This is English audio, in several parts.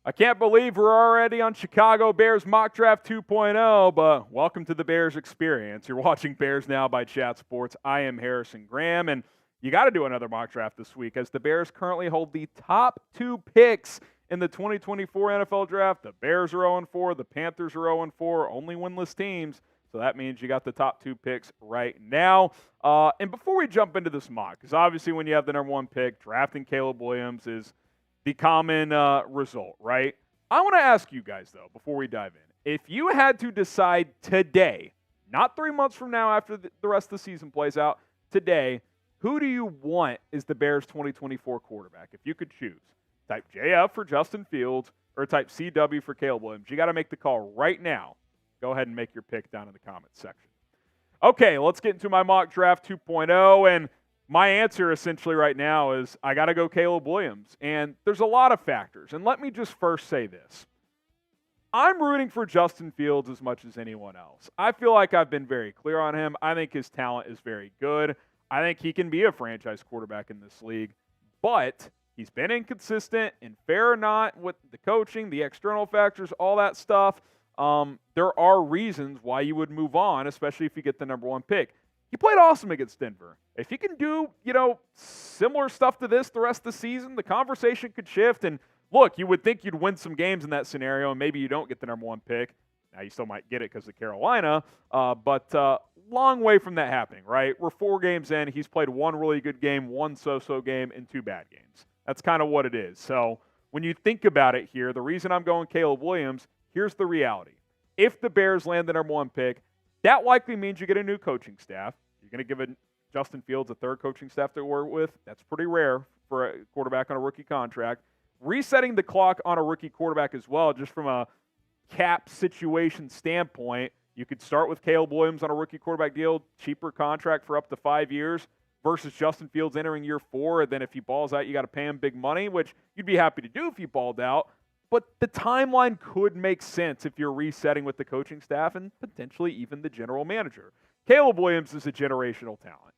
I can't believe we're already on Chicago Bears Mock Draft 2.0, but welcome to the Bears experience. You're watching Bears Now by Chat Sports. I am Harrison Graham, and you got to do another mock draft this week as the Bears currently hold the top 2 picks in the 2024 NFL Draft. The Bears are 0-4, the Panthers are 0-4, only winless teams. So that means you got the top 2 picks right now. And before we jump into this mock, because obviously when you have the number 1 pick, drafting Caleb Williams is the common result, right? I want to ask you guys, though, before we dive in, if you had to decide today, not 3 months from now after the rest of the season plays out, today, who do you want is the Bears 2024 quarterback? If you could choose, type JF for Justin Fields or type CW for Caleb Williams. You got to make the call right now. Go ahead and make your pick down in the comments section. Okay, let's get into my mock draft 2.0, and my answer essentially right now is I got to go Caleb Williams. And there's a lot of factors. And let me just first say this. I'm rooting for Justin Fields as much as anyone else. I feel like I've been very clear on him. I think his talent is very good. I think he can be a franchise quarterback in this league. But he's been inconsistent, and fair or not with the coaching, the external factors, all that stuff, there are reasons why you would move on, especially if you get the number 1 pick. He played awesome against Denver. If he can do, similar stuff to this the rest of the season, the conversation could shift. And look, you would think you'd win some games in that scenario, and maybe you don't get the number 1 pick. Now, you still might get it because of Carolina, but long way from that happening, right? We're 4 games in. He's played 1 really good game, 1 so-so game, and 2 bad games. That's kind of what it is. So when you think about it here, the reason I'm going Caleb Williams, here's the reality. If the Bears land the number 1 pick, that likely means you get a new coaching staff. You're going to give Justin Fields a 3rd coaching staff to work with. That's pretty rare for a quarterback on a rookie contract. Resetting the clock on a rookie quarterback as well, just from a cap situation standpoint. You could start with Caleb Williams on a rookie quarterback deal, cheaper contract for up to 5 years, versus Justin Fields entering year 4. And then if he balls out, you got to pay him big money, which you'd be happy to do if he balled out. But the timeline could make sense if you're resetting with the coaching staff and potentially even the general manager. Caleb Williams is a generational talent.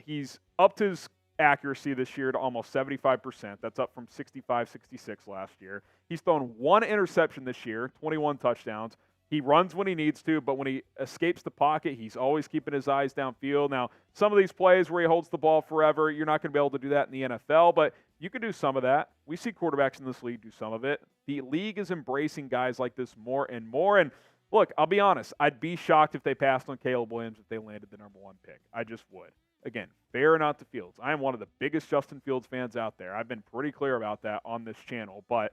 He's upped his accuracy this year to almost 75%. That's up from 65, 66 last year. He's thrown 1 interception this year, 21 touchdowns. He runs when he needs to, but when he escapes the pocket, he's always keeping his eyes downfield. Now, some of these plays where he holds the ball forever, you're not going to be able to do that in the NFL, but you can do some of that. We see quarterbacks in this league do some of it. The league is embracing guys like this more and more. And look, I'll be honest, I'd be shocked if they passed on Caleb Williams if they landed the number 1 pick. I just would. Again, fair or not to Fields. I am one of the biggest Justin Fields fans out there. I've been pretty clear about that on this channel, but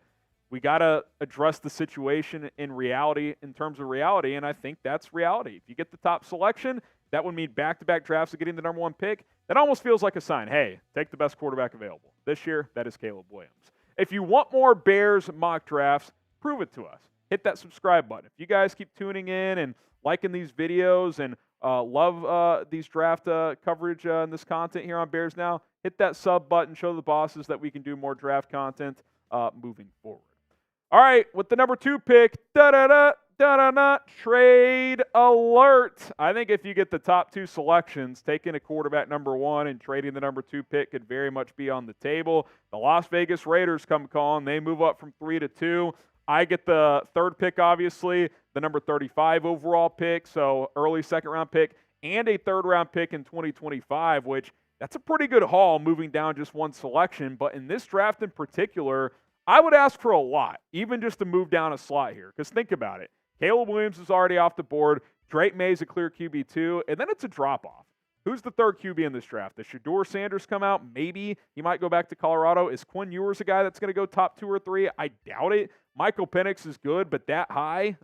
we got to address the situation in reality, in terms of reality, and I think that's reality. If you get the top selection, that would mean back-to-back drafts of getting the number 1 pick. That almost feels like a sign. Hey, take the best quarterback available. This year, that is Caleb Williams. If you want more Bears mock drafts, prove it to us. Hit that subscribe button. If you guys keep tuning in and liking these videos and love these draft coverage and this content here on Bears Now, hit that sub button. Show the bosses that we can do more draft content moving forward. All right, with the number 2 pick, trade alert. I think if you get the top 2 selections, taking a quarterback number 1 and trading the number 2 pick could very much be on the table. The Las Vegas Raiders come calling. They move up from 3 to 2. I get the 3rd pick, obviously, the number 35 overall pick, so early 2nd-round pick, and a 3rd-round pick in 2025, which that's a pretty good haul moving down just 1 selection. But in this draft in particular, I would ask for a lot, even just to move down a slot here. Because think about it. Caleb Williams is already off the board. Drake May's a clear QB2, and then it's a drop-off. Who's the 3rd QB in this draft? Does Shedeur Sanders come out? Maybe he might go back to Colorado. Is Quinn Ewers a guy that's going to go top 2 or 3? I doubt it. Michael Penix is good, but that high?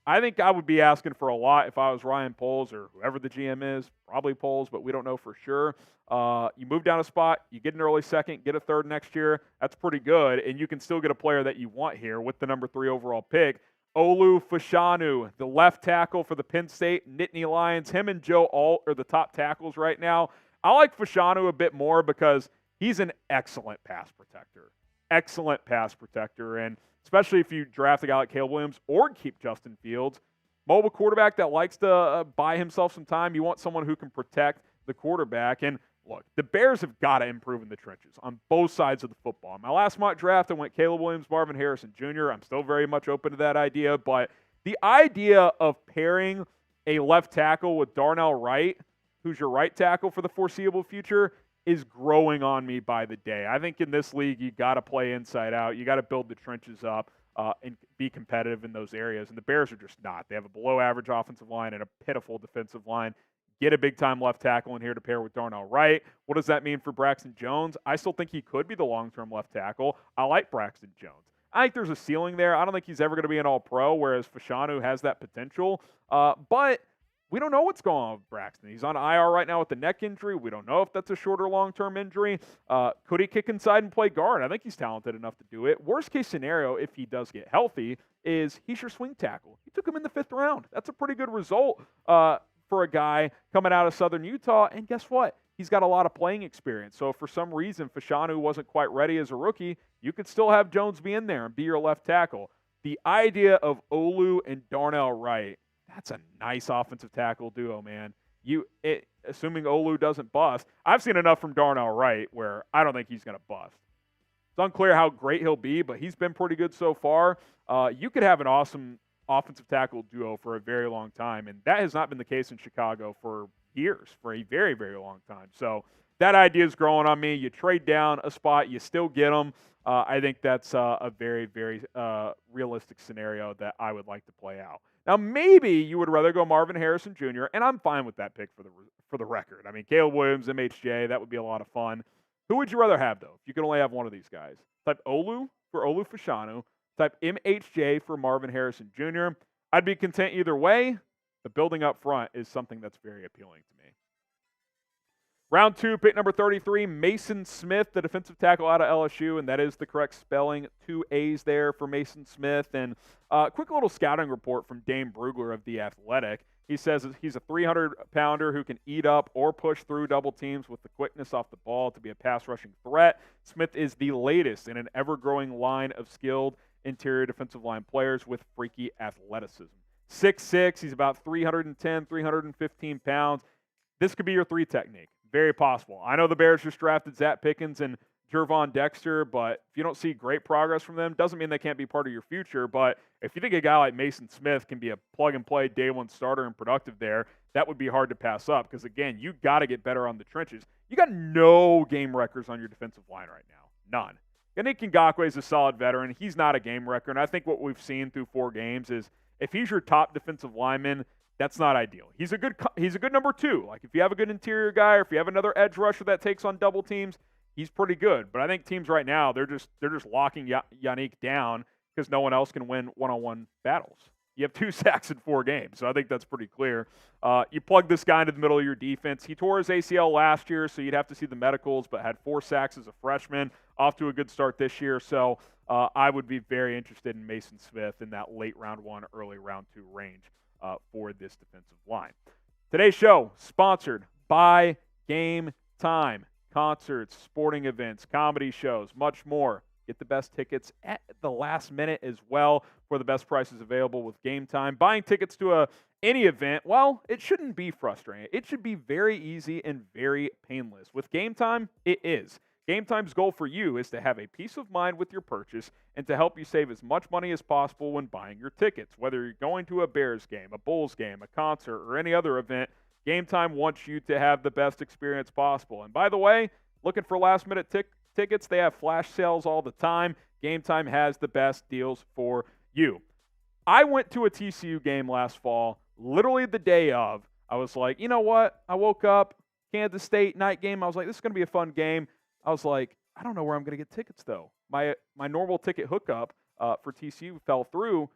I think I would be asking for a lot if I was Ryan Poles or whoever the GM is. Probably Poles, but we don't know for sure. You move down a spot, you get an early 2nd, get a 3rd next year. That's pretty good, and you can still get a player that you want here with the number 3 overall pick. Fashanu, the left tackle for the Penn State Nittany Lions. Him and Joe Alt are the top tackles right now. I like Fashanu a bit more because he's an excellent pass protector. Excellent pass protector, and especially if you draft a guy like Caleb Williams or keep Justin Fields. Mobile quarterback that likes to buy himself some time. You want someone who can protect the quarterback. And look, the Bears have got to improve in the trenches on both sides of the football. In my last mock draft, I went Caleb Williams, Marvin Harrison Jr. I'm still very much open to that idea, but the idea of pairing a left tackle with Darnell Wright, who's your right tackle for the foreseeable future, is growing on me by the day. I think in this league, you got to play inside out. You got to build the trenches up and be competitive in those areas, and the Bears are just not. They have a below-average offensive line and a pitiful defensive line. Get a big-time left tackle in here to pair with Darnell Wright. What does that mean for Braxton Jones? I still think he could be the long-term left tackle. I like Braxton Jones. I think there's a ceiling there. I don't think he's ever going to be an all-pro, whereas Fashanu has that potential. But we don't know what's going on with Braxton. He's on IR right now with the neck injury. We don't know if that's a short or long-term injury. Could he kick inside and play guard? I think he's talented enough to do it. Worst-case scenario, if he does get healthy, is he's your swing tackle. He took him in the 5th round. That's a pretty good result for a guy coming out of Southern Utah, and guess what? He's got a lot of playing experience. So if for some reason Fashanu wasn't quite ready as a rookie, you could still have Jones be in there and be your left tackle. The idea of Olu and Darnell Wright, that's a nice offensive tackle duo, man. Assuming Olu doesn't bust, I've seen enough from Darnell Wright where I don't think he's going to bust. It's unclear how great he'll be, but he's been pretty good so far. You could have an awesome offensive tackle duo for a very long time, and that has not been the case in Chicago for years, for a very, very long time. So that idea is growing on me. You trade down a spot, you still get them. I think that's a very, very realistic scenario that I would like to play out. Now, maybe you would rather go Marvin Harrison Jr., and I'm fine with that pick for the record. I mean, Caleb Williams, MHJ, that would be a lot of fun. Who would you rather have, though, if you could only have one of these guys? Type Olu for Olu Fashanu. Type MHJ for Marvin Harrison Jr. I'd be content either way. The building up front is something that's very appealing to me. Round 2, pick number 33, Maason Smith, the defensive tackle out of LSU, and that is the correct spelling. 2 A's there for Maason Smith. And quick little scouting report from Dane Brugler of The Athletic. He says he's a 300-pounder who can eat up or push through double teams with the quickness off the ball to be a pass-rushing threat. Smith is the latest in an ever-growing line of skilled interior defensive line players with freaky athleticism. 6'6", he's about 310, 315 pounds. This could be your 3 technique. Very possible. I know the Bears just drafted Zach Pickens and Jervon Dexter, but if you don't see great progress from them, doesn't mean they can't be part of your future. But if you think a guy like Maason Smith can be a plug-and-play day-one starter and productive there, that would be hard to pass up because, again, you got to get better on the trenches. You got no game wreckers on your defensive line right now. None. Yannick Ngakoue is a solid veteran. He's not a game wrecker, and I think what we've seen through 4 games is if he's your top defensive lineman, that's not ideal. He's a good number 2. Like if you have a good interior guy or if you have another edge rusher that takes on double teams, he's pretty good. But I think teams right now, they're just locking Yannick down because no one else can win one-on-one battles. You have 2 sacks in 4 games, so I think that's pretty clear. You plug this guy into the middle of your defense. He tore his ACL last year, so you'd have to see the medicals, but had 4 sacks as a freshman, off to a good start this year. So I would be very interested in Maason Smith in that late round 1, early round 2 range for this defensive line. Today's show sponsored by Game Time. Concerts, sporting events, comedy shows, much more. Get the best tickets at the last minute as well for the best prices available with Game Time. Buying tickets to any event, well, it shouldn't be frustrating. It should be very easy and very painless. With Game Time, it is. Game Time's goal for you is to have a peace of mind with your purchase and to help you save as much money as possible when buying your tickets. Whether you're going to a Bears game, a Bulls game, a concert, or any other event, Game Time wants you to have the best experience possible. And by the way, looking for last-minute tickets, they have flash sales all the time. Game Time has the best deals for you. I went to a TCU game last fall, literally the day of. I was like, you know what? I woke up, Kansas State night game. I was like, this is going to be a fun game. I was like, I don't know where I'm going to get tickets, though. My normal ticket hookup for TCU fell through,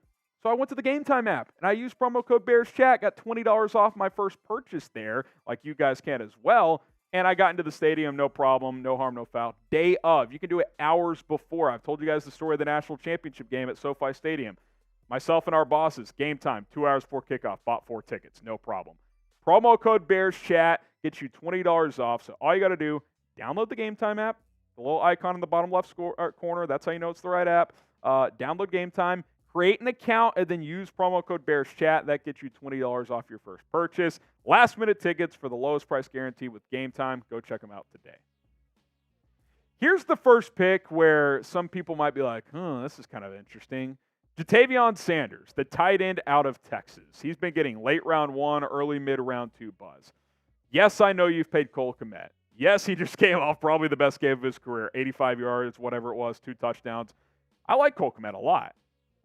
so I went to the Game Time app, and I used promo code BearsChat, got $20 off my first purchase there, like you guys can as well, and I got into the stadium, no problem, no harm, no foul. Day of. You can do it hours before. I've told you guys the story of the national championship game at SoFi Stadium. Myself and our bosses, Game Time, 2 hours before kickoff, bought 4 tickets, no problem. Promo code BearsChat gets you $20 off, so all you got to do, download the Game Time app, the little icon in the bottom left corner. That's how you know it's the right app. Download Game Time, Create an account and then use promo code BearsChat. That gets you $20 off your first purchase. Last-minute tickets for the lowest price guarantee with Game Time. Go check them out today. Here's the first pick where some people might be like, this is kind of interesting. Ja'Tavion Sanders, the tight end out of Texas. He's been getting late round 1, early mid-round 2 buzz. Yes, I know you've paid Cole Kmet. Yes, he just came off probably the best game of his career, 85 yards, whatever it was, 2 touchdowns. I like Cole Kmet a lot.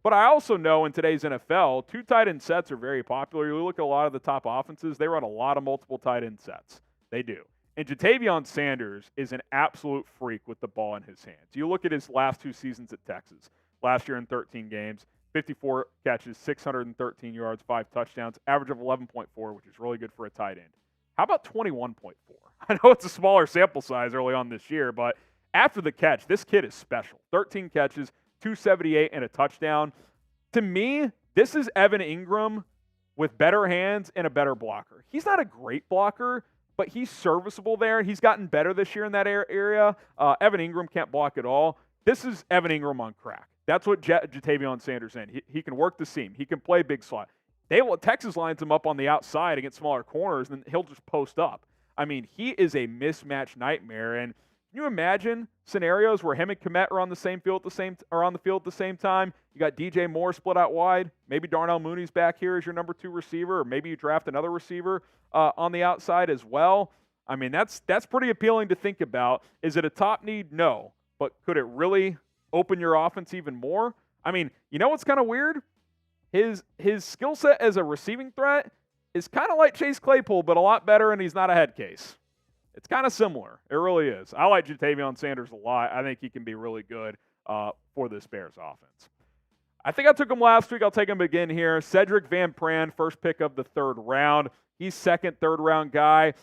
But I also know in today's NFL, 2 tight end sets are very popular. You look at a lot of the top offenses, they run a lot of multiple tight end sets. They do. And Ja'Tavion Sanders is an absolute freak with the ball in his hands. You look at his last 2 seasons at Texas. Last year in 13 games, 54 catches, 613 yards, 5 touchdowns, average of 11.4, which is really good for a tight end. How about 21.4? I know it's a smaller sample size early on this year, but after the catch, this kid is special. 13 catches, 278, and a touchdown. To me, this is Evan Ingram with better hands and a better blocker. He's not a great blocker, but he's serviceable there. He's gotten better this year in that area. Evan Ingram can't block at all. This is Evan Ingram on crack. That's what Ja'Tavion Sanders in. He can work the seam. He can play big slot. Texas lines him up on the outside against smaller corners, and he'll just post up. I mean, he is a mismatch nightmare. And can you imagine scenarios where him and Kmet are on the field at the same time? You got DJ Moore split out wide. Maybe Darnell Mooney's back here as your number 2 receiver, or maybe you draft another receiver on the outside as well. I mean, that's pretty appealing to think about. Is it a top need? No. But could it really open your offense even more? I mean, you know what's kind of weird? His skill set as a receiving threat is kind of like Chase Claypool, but a lot better, and he's not a head case. It's kind of similar. It really is. I like Ja'Tavion Sanders a lot. I think he can be really good for this Bears offense. I think I took him last week. I'll take him again here. Sedrick Van Pran, first pick of the 3rd round. He's second, 3rd round guy.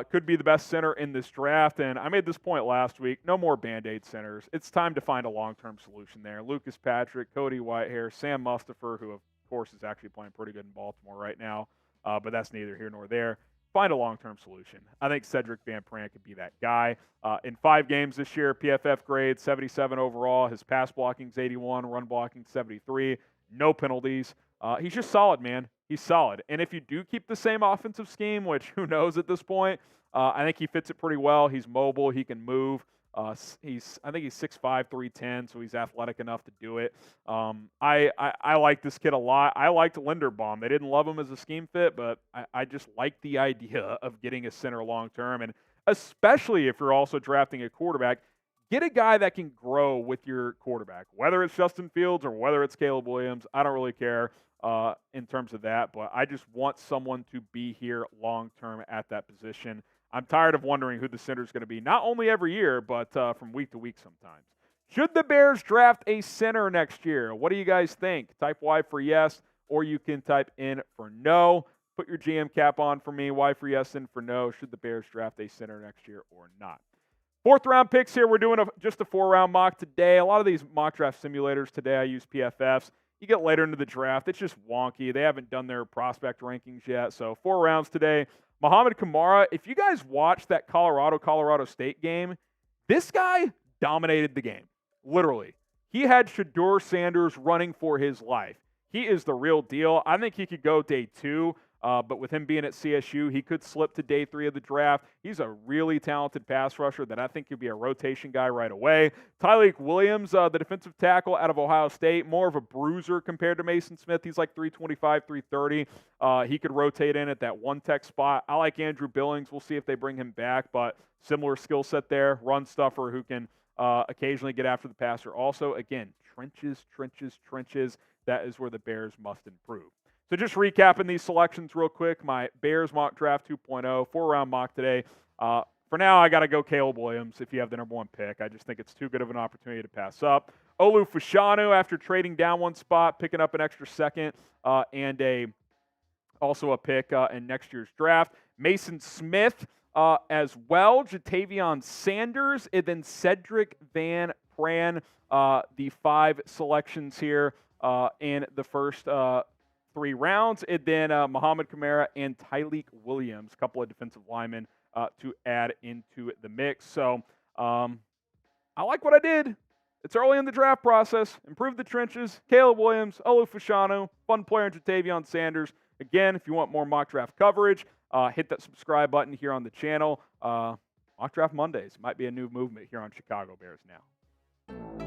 Could be the best center in this draft. And I made this point last week. No more Band-Aid centers. It's time to find a long-term solution there. Lucas Patrick, Cody Whitehair, Sam Mustipher, who of course is actually playing pretty good in Baltimore right now. But that's neither here nor there. Find a long-term solution. I think Sedrick Van Pran could be that guy. In 5 games this year, PFF grade 77 overall. His pass blocking's 81, run blocking 73. No penalties. He's just solid, man. He's solid. And if you do keep the same offensive scheme, which who knows at this point, I think he fits it pretty well. He's mobile. He can move. I think he's 6'5", 310, so he's athletic enough to do it. I like this kid a lot. I liked Linderbaum. They didn't love him as a scheme fit, but I just like the idea of getting a center long term, and especially if you're also drafting a quarterback, get a guy that can grow with your quarterback, whether it's Justin Fields or whether it's Caleb Williams. I don't really care in terms of that, but I just want someone to be here long term at that position. I'm tired of wondering who the center is going to be, not only every year, but from week to week sometimes. Should the Bears draft a center next year? What do you guys think? Type Y for yes, or you can type in for no. Put your GM cap on for me. Y for yes, and for no. Should the Bears draft a center next year or not? 4th round picks here. We're doing just a 4-round mock today. A lot of these mock draft simulators today, I use PFFs. You get later into the draft, it's just wonky. They haven't done their prospect rankings yet. So 4 rounds today. Muhammad Kamara, if you guys watched that Colorado State game, this guy dominated the game, literally. He had Shedeur Sanders running for his life. He is the real deal. I think he could go day 2, but with him being at CSU, he could slip to day 3 of the draft. He's a really talented pass rusher that I think could be a rotation guy right away. Tyleik Williams, the defensive tackle out of Ohio State, more of a bruiser compared to Maason Smith. He's like 325, 330. He could rotate in at that 1-tech spot. I like Andrew Billings. We'll see if they bring him back, but similar skill set there. Run stuffer who can occasionally get after the passer. Also, again, trenches. That is where the Bears must improve. So just recapping these selections real quick, my Bears mock draft 2.0, 4-round mock today. For now, I got to go Caleb Williams if you have the number 1 pick. I just think it's too good of an opportunity to pass up. Olu Fashanu, after trading down 1 spot, picking up an extra second and also a pick in next year's draft. Maason Smith as well. Ja'Tavion Sanders, and then Sedrick Van Pran, the 5 selections here in the first 3 rounds, and then Muhammad Kamara and Tyleik Williams, a couple of defensive linemen to add into the mix. So I like what I did. It's early in the draft process. Improve the trenches. Caleb Williams, Fashanu, fun player in Jatavion Sanders. Again, if you want more mock draft coverage, hit that subscribe button here on the channel. Mock Draft Mondays might be a new movement here on Chicago Bears now.